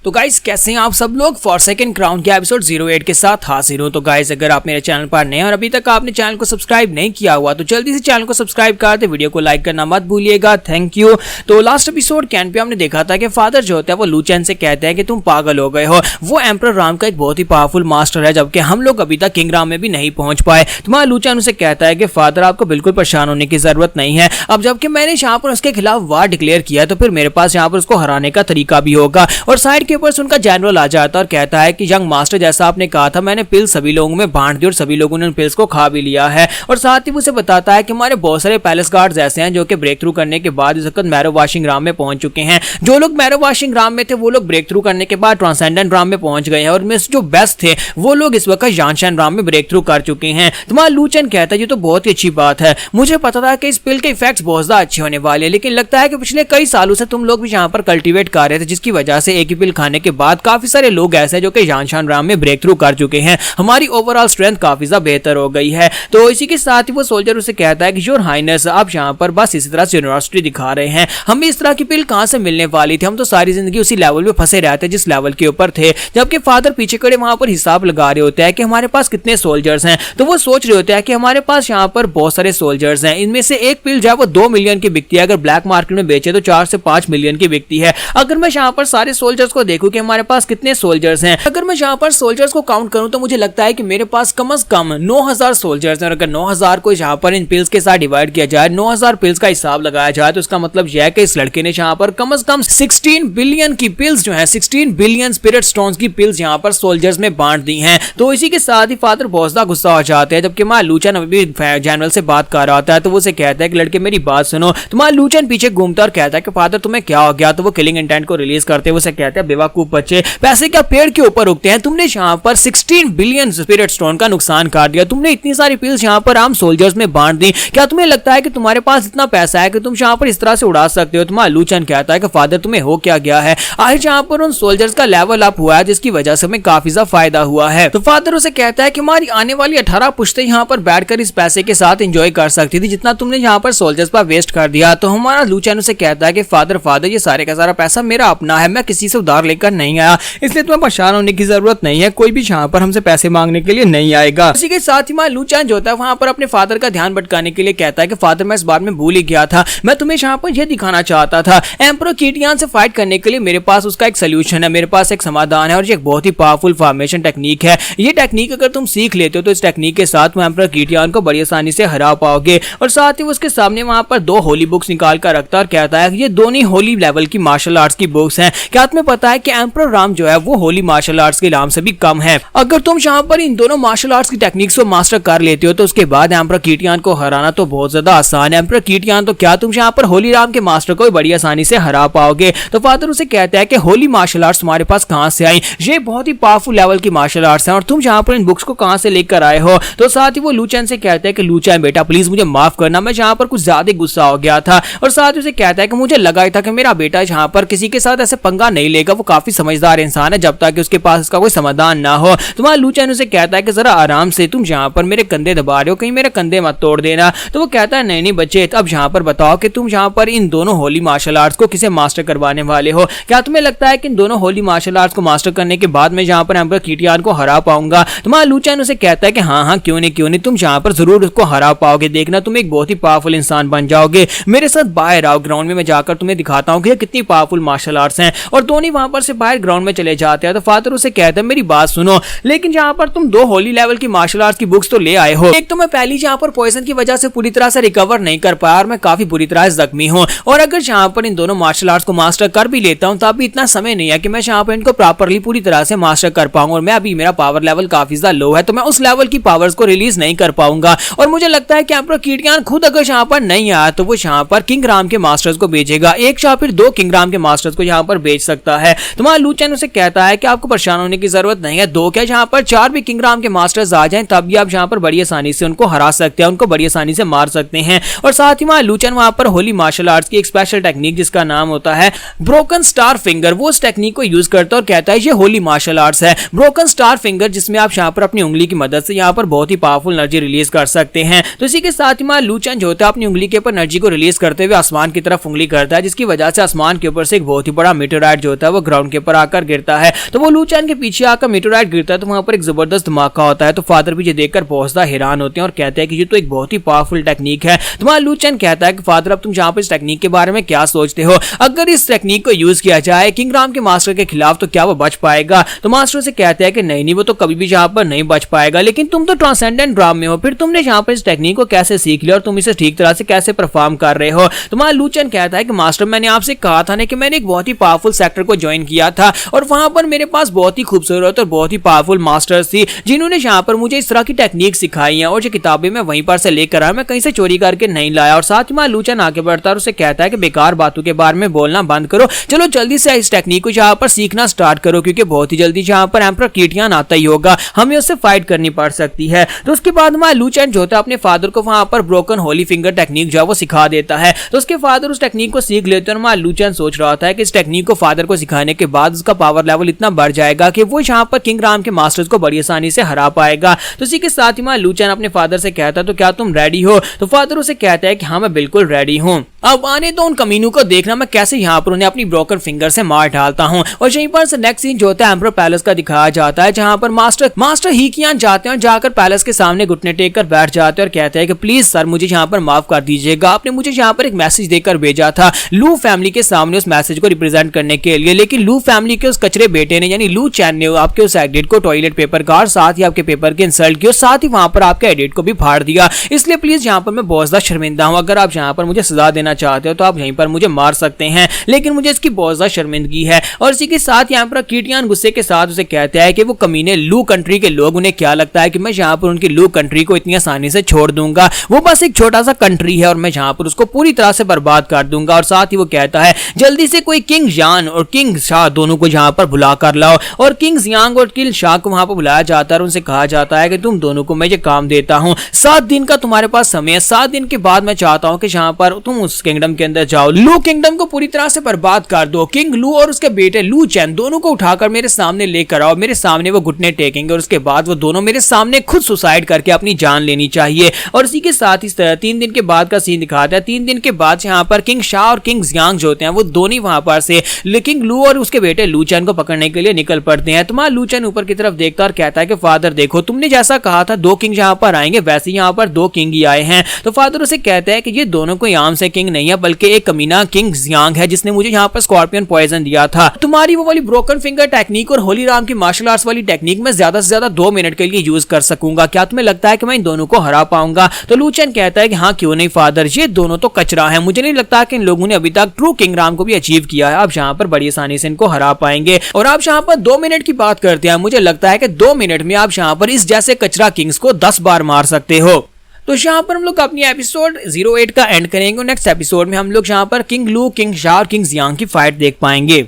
तो गाइस कैसे हैं आप सब लोग। फॉरसेकन क्राउन के एपिसोड 08 के साथ हाजिर हूं। तो गाइस अगर आप मेरे चैनल पर नए हैं और अभी तक आपने चैनल को सब्सक्राइब नहीं किया हुआ तो जल्दी से चैनल को सब्सक्राइब कर दे, वीडियो को लाइक करना मत भूलिएगा। Thank you. तो लास्ट एपिसोड कैन पे हमने देखा था कि फादर जो होता है वो लू चेन से कहते हैं कि तुम पागल हो गए हो, वो एम्परर राम का एक बहुत ही पावरफुल मास्टर है जबकि हम लोग अभी तक किंग राम में भी नहीं पहुंच पाए। तुम्हारा लू चेन उसे कहता है कि फादर आपको बिल्कुल परेशान होने की जरूरत नहीं है, अब जबकि मैंने यहाँ पर उसके खिलाफ वार डिक्लेयर किया तो फिर मेरे पास यहाँ पर उसको हराने का तरीका भी होगा। और साइड के ऊपर से उनका जनरल आ जाता है और कहता है कि यंग मास्टर जैसा आपने कहा था मैंने पिल सभी लोगों में बांट दी और सभी लोगों ने उन पिल्स को खा भी लिया है। और साथ ही उसे बताता है कि हमारे बहुत सारे पैलेस गार्ड्स ऐसे हैं जो कि ब्रेक थ्रू करने के बाद इस वक्त मैरो वाशिंग राम में पहुंच चुके हैं। जो लोग मैरो वाशिंग राम में थे वो लोग ब्रेक थ्रू करने के बाद ट्रांसेंडेंट राम में पहुंच गए हैं और में जो बेस्ट थे वो लोग इस वक्त यानशान राम में ब्रेक थ्रू कर चुके हैं। तुम्हारा लू चेन कहता है ये तो बहुत ही अच्छी बात है, मुझे पता था कि इस पिल के इफेक्ट्स बहुत ज्यादा अच्छे होने वाले, लेकिन लगता है कि पिछले कई सालों से तुम लोग भी यहाँ पर कल्टीवेट कर रहे थे जिसकी वजह से एक ही पिल खाने के बाद काफी सारे लोग ऐसे जो कि यानशान राम में ब्रेक थ्रू कर चुके हैं, हमारी ओवरऑल स्ट्रेंथ काफी ज्यादा बेहतर हो गई है। तो इसी के साथ ही वो सोल्जर उसे कहता है कि योर हाइनेस आप यहाँ पर बस इसी तरह से यूनिवर्सिटी दिखा रहे हैं, हमें इस तरह की पिल कहाँ से मिलने वाली थी, हम तो सारी जिंदगी उसी लेवल पे फंसे रहते जिस लेवल के ऊपर थे। जबकि फादर पीछे खड़े वहां पर हिसाब लगा रहे होते हैं कि हमारे पास कितने सोल्जर्स हैं, तो वो सोच रहे होते हैं कि हमारे पास यहाँ पर बहुत सारे सोल्जर्स हैं, इनमें से एक पिल जो है वो 2 मिलियन की बिकती है, अगर ब्लैक मार्केट में बेचे तो 4 से 5 मिलियन की बिकती है। अगर मैं यहाँ पर सारे सोल्जर्स को देखूं कि हमारे पास कितने सोल्जर्स हैं, अगर मैं यहाँ पर सोल्जर्स को काउंट करूं तो मुझे लगता है कि मेरे पास कम से कम 9000 सोल्जर्स हैं। और अगर 9000 को यहाँ पर इन पिल्स के साथ डिवाइड किया जाए, 9000 पिल्स का हिसाब लगाया जाए तो इसका मतलब यह है कि इस लड़के ने यहाँ पर कम से कम 16 बिलियन की पिल्स जो है 16 बिलियन स्पिरिट स्टोन्स की पिल्स यहाँ पर सोल्जर्स में बांट दी हैं। तो इसी के साथ ही फादर बहुत ज्यादा गुस्सा हो जाते हैं। जबकि मां लू चेन अभी जनरल से बात कर रहा होता है तो वो उसे कहता है कि लड़के मेरी बात सुनो। तो मां लू चेन पीछे घूमता और कहता है कि फादर तुम्हें क्या हो गया। तो वो किलिंग इंटेंट को रिलीज करते हुए उसे कहते हैं बेवकूफ बच्चे, पैसे क्या पेड़ के ऊपर उगते हैं, तुमने यहाँ पर 16 बिलियन स्पिरिट स्टोन का नुकसान कर दिया, तुमने इतनी सारी पिल्स यहाँ पर आम सोल्जर्स में बांट दी, क्या तुम्हें लगता है कि तुम्हारे पास इतना पैसा है कि तुम यहाँ पर इस तरह से उड़ा सकते हो। तुम्हारा लू चेन कहता है कि फादर तुम्हें हो क्या गया है, आज यहाँ पर उन सोल्जर्स का लेवल अप हुआ है जिसकी वजह से हमें काफी ज्यादा फायदा हुआ है। तो फादर उसे कहता है कि हमारी आने वाली 18 पुश्तें यहाँ पर बैठकर इस पैसे के साथ एंजॉय कर सकती थी जितना तुमने यहाँ पर सोल्जर्स पर वेस्ट कर दिया। तो हमारा लू चेन उसे कहता है कि फादर ये सारे का सारा पैसा मेरा अपना है, मैं किसी से उधार लेकर नहीं आया, इसलिए तुम्हें परेशान होने की जरूरत नहीं है, कोई भी यहाँ पर हमसे पैसे मांगने के लिए नहीं आएगा। इसी के साथ ही लू चेन जो होता है वहां पर अपने फादर का ध्यान भटकाने के लिए कहता है कि फादर मैं इस बार में भूल ही गया था, मैं तुम्हें यहाँ पर यह दिखाना चाहता था एम्परर कीटियान से फाइट करने के लिए मेरे पास उसका एक सोल्यूशन है, मेरे पास एक समाधान है और ये एक बहुत ही पावरफुल फॉर्मेशन टेक्निक है। ये टेक्निक अगर तुम सीख लेते हो तो इस टेक्निक के साथ तुम एम्परर कीटियान को बड़ी आसानी से हरा पाओगे। और साथ ही उसके सामने वहां पर 2 होली बुक्स निकाल कर रखता है और कहता है ये दोनों होली लेवल की मार्शल आर्ट्स की बुक्स हैं, क्या तुम्हें पता है कि एम्परर राम जो है वो होली मार्शल आर्ट्स के नाम से भी कम है। अगर तुम यहाँ पर इन दोनों मार्शल आर्ट्स की टेक्निक्स को मास्टर कर लेते हो तो उसके बाद एम्परर कीटियान को हराना तो बहुत ज्यादा आसान है। एम्परर कीटियान तो क्या तुम यहाँ पर होली राम के मास्टर को बड़ी आसानी से हरा पाओगे। तो फादर उसे कहता है कि होली मार्शल आर्ट्स तुम्हारे पास कहां से आई, ये बहुत ही पावरफुल लेवल की मार्शल आर्ट्स हैं और तुम यहाँ पर इन बुक्स को कहां से लेकर आए हो। तो साथ ही वो लू चेन से कहता है कि लू चेन बेटा प्लीज मुझे माफ करना, मैं यहाँ पर कुछ ज्यादा गुस्सा हो गया था। और साथ ही उसे कहता है कि मुझे लगा ही था कि मेरा बेटा यहाँ पर किसी के साथ ऐसे पंगा नहीं लेगा, वो काफी समझदार इंसान है जब तक कि उसके पास इसका कोई समाधान ना हो। तुम्हारा लू चेन उसे कहता है कि जरा आराम से, तुम यहाँ पर मेरे कंधे दबा रहे हो, कहीं मेरे कंधे मत तोड़ देना। तो वो कहता है नहीं बच्चे, अब यहाँ पर बताओ कि तुम यहाँ पर इन दोनों होली मार्शल आर्ट्स को किसे मास्टर करवाने वाले हो, क्या तुम्हें लगता है कि इन दोनों होली मार्शल आर्ट्स को मास्टर करने के बाद मैं यहाँ पर एम्परर कीटियान को हरा पाऊंगा। तुम्हारा लू चेन उसे कहता है कि हाँ क्यों नहीं तुम यहाँ पर जरूर उसको हरा पाओगे, देखना तुम एक बहुत ही पावरफुल इंसान बन जाओगे, मेरे साथ बाहर आओ ग्राउंड में, मैं जाकर तुम्हें दिखाता हूँ कि कितनी पावरफुल मार्शल आर्ट्स हैं। और दोनों वहां पर से बाहर ग्राउंड में चले जाते हैं। तो फादर उसे कहता है मेरी बात सुनो, लेकिन यहाँ पर तुम 2 होली लेवल की मार्शल आर्ट्स की बुक्स तो ले आए हो, एक तो मैं पहली यहाँ पर पॉइजन की वजह से पूरी तरह से रिकवर नहीं कर पाया और मैं काफी बुरी तरह से जख्मी हूँ, और अगर यहाँ पर इन दोनों मार्शल आर्ट्स को मास्टर कर भी लेता हूँ तब भी इतना समय नहीं है कि मैं यहाँ पर इनको प्रॉपरली पूरी तरह से मास्टर कर पाऊंगा, और मैं अभी मेरा पावर लेवल काफी ज्यादा लो है तो मैं उस लेवल की पावर्स को रिलीज नहीं कर पाऊंगा। और मुझे लगता है कि एम्परर कीटियान खुद अगर यहाँ पर नहीं आया तो वो यहाँ पर किंग राम के मास्टर्स को भेजेगा, एक या फिर 2 किंग राम के मास्टर्स को यहाँ पर भेज सकता है। तुम्हारा लू चेन उसे कहता है कि आपको परेशान होने की जरूरत नहीं है, 2 क्या यहाँ पर 4 भी किंग राम के मास्टर्स आ जाएं तब भी आप यहाँ पर बड़ी आसानी से उनको हरा सकते हैं, उनको बड़ी आसानी से मार सकते हैं। और साथ ही लू चेन वहां पर होली मार्शल आर्ट्स की एक स्पेशल टेक्निक जिसका नाम होता है ब्रोकन स्टार फिंगर, वो उस टेक्निक को यूज करता है और कहता है ये होली मार्शल आर्ट्स है ब्रोकन स्टार फिंगर, जिसमें आप यहाँ पर अपनी उंगली की मदद से यहाँ पर बहुत ही पावरफुल एनर्जी रिलीज कर सकते हैं। तो इसी के साथ ही लू चेन जो होता है अपनी उंगली के ऊपर एनर्जी को रिलीज करते हुए आसमान की तरफ उंगली करता है, जिसकी वजह से आसमान के ऊपर से एक बहुत ही बड़ा मीटरराइट जो होता है वो ग्राउंड के ऊपर आकर गिरता है। तो वो लू चैन के पीछे आकर मेटेओराइट गिरता है तो वहां पर एक जबरदस्त धमाका होता है। तो फादर भी ये देखकर बहुत ज्यादा हैरान होते हैं और कहते हैं कि ये तो एक बहुत ही पावरफुल टेक्निक है। तो वहां लू चैन कहता है कि फादर अब तुम जहां पर इस टेक्निक के बारे में क्या सोचते हो, अगर इस टेक्निक को यूज किया जाए किंग राम के मास्टर के खिलाफ तो क्या वो बच पाएगा। तो मास्टर से कहते हैं कि नहीं वो तो कभी भी यहाँ पर नहीं बच पाएगा, लेकिन तुम तो ट्रांसेंडेंट ड्राम में हो, फिर तुमने यहाँ पर इस टेक्निक को कैसे सीख लिया और तुम इसे ठीक तरह से कैसे परफॉर्म कर रहे हो। तो वहां लू चैन कहता है कि मास्टर मैंने आपसे कहा था ना कि मैंने एक बहुत ही पावरफुल सेक्टर को ज्वाइन किया था और वहां पर मेरे पास बहुत ही खूबसूरत और बहुत ही पावरफुल मास्टर्स थी जिन्होंने यहाँ पर मुझे इस तरह की टेक्निक सिखाई है और ये किताबें मैं वहीं पर से लेकर आया, मैं कहीं से चोरी करके नहीं लाया। और साथ ही वहां लू चैन आगे बढ़ता है और उसे कहता है कि बेकार बातों के बारे में बोलना बंद करो, चलो जल्दी से इस टेक्निक को यहाँ पर सीखना स्टार्ट करो क्योंकि बहुत ही जल्दी यहाँ पर एम्परर कीटियान आता ही होगा, हमें उससे फाइट करनी पड़ सकती है। तो उसके बाद वहां लू चैन जो होता है अपने फादर को वहां पर ब्रोकन होली फिंगर टेक्निक जो है वो सिखा देता है। तो उसके फादर उस टेक्निक को सीख लेते हैं और वहां लू चैन सोच रहा था कि इस टेक्निक को फादर को सिखाने के बाद उसका पावर लेवल इतना बढ़ जाएगा कि वो यहाँ पर किंग राम के मास्टर्स को बड़ी आसानी से हरा पाएगा। तो इसी के साथ ही वहां लू चैन अपने फादर से कहता है तो क्या तुम रेडी हो। तो फादर उसे कहता है कि हाँ मैं बिल्कुल रेडी हूँ, अब आने दो उन कमीनों को, देखना मैं कैसे यहाँ पर उन्हें अपनी ब्रोकन फिंगर से मार डालता हूँ। और यहीं पर से नेक्स्ट सीन जो होता है एम्परर पैलेस का दिखाया जाता है जहाँ पर मास्टर हीकियान जाते हैं और जाकर पैलेस के सामने घुटने टेक कर बैठ जाते हैं और कहते हैं कि प्लीज सर मुझे यहाँ पर माफ कर दीजिएगा, आपने मुझे यहाँ पर एक मैसेज देकर भेजा था लू फैमिली के सामने उस मैसेज को रिप्रेजेंट करने के लिए, लेकिन लू फैमिली के उस कचरे बेटे ने यानी लू चैन ने आपके उस एडिट को टॉयलेट पेपर का और साथ ही आपके पेपर के इंसल्ट किया, साथ ही वहां पर आपके एडिट को भी फाड़ दिया, इसलिए प्लीज यहाँ पर मैं बहुत ज्यादा शर्मिंदा हूँ, अगर आप यहाँ पर मुझे सजा देना चाहते हो तो आप यहीं पर मुझे मार सकते हैं, लेकिन मुझे इसकी बहुत ज्यादा शर्मिंदगी है। और इसी के साथ यहाँ पर कीटियान गुस्से के साथ उसे कहते हैं कि वो कमीने लू कंट्री के लोग, उन्हें क्या लगता है कि मैं यहाँ पर उनकी लू कंट्री को इतनी आसानी से छोड़ दूंगा, वो बस एक छोटा सा कंट्री है और मैं यहाँ पर उसको पूरी तरह से बर्बाद कर दूंगा। और साथ ही वो कहता है जल्दी से कोई किंग यान और किंग शाह दोनों को यहाँ पर बुला कर लाओ। और किंग जियांग और किंग शाह को वहां पर बुलाया जाता है और उनसे कहा जाता है कि तुम दोनों को मैं ये काम देता हूँ, 7 दिन का तुम्हारे पास समय है, 7 दिन के बाद मैं चाहता हूँ कि यहाँ पर तुम उस किंगडम के अंदर जाओ, लू किंगडम को पूरी तरह से बर्बाद कर दो, किंग लू और उसके बेटे लू चैन दोनों को उठाकर मेरे सामने लेकर आओ, मेरे सामने वो घुटने टेकेंगे और उसके बाद वो दोनों मेरे सामने खुद सुसाइड करके अपनी जान लेनी चाहिए। और इसी के साथ इस 3 दिन के बाद का सीन दिखाता है। 3 दिन के बाद यहाँ पर किंग शाह और किंग जियांग जो होते हैं वो दोनों वहां पर से किंग लू और उसके बेटे लू चैन को पकड़ने के लिए निकल पड़ते हैं। तो लू चैन ऊपर की तरफ देखता और कहता है कि फादर देखो तुमने जैसा कहा था 2 किंग यहाँ पर आएंगे, वैसे यहाँ पर 2 किंग ही आए हैं। तो फादर उसे कहता है कि ये दोनों कोई आम से किंग नहीं है बल्कि एक कमीना किंग जियांग है जिसने मुझे यहाँ पर स्कॉर्पियन पॉइजन दिया था। तुम्हारी वो वाली ब्रोकन फिंगर टेक्निक और होली राम की मार्शल आर्ट्स वाली टेक्निक में ज्यादा से ज्यादा 2 मिनट के लिए यूज कर सकूंगा, क्या तुम्हें लगता है कि मैं इन दोनों को हरा पाऊंगा। तो लू चैन कहता है कि हाँ क्यों नहीं फादर, ये दोनों तो कचरा है, मुझे नहीं लगता कि इन लोगों ने अभी तक ट्रू किंग राम को भी अचीव किया है, आप यहाँ पर बड़ी आसानी से इनको हरा पाएंगे। और आप यहाँ पर 2 मिनट की बात करते हैं, मुझे लगता है कि 2 मिनट में आप यहाँ पर इस जैसे कचरा किंग्स को 10 बार मार सकते हो। तो यहाँ पर हम लोग अपनी एपिसोड 08 का एंड करेंगे। नेक्स्ट एपिसोड में हम लोग यहाँ पर किंग लू, किंग शाह और किंग जियांग की फाइट देख पाएंगे।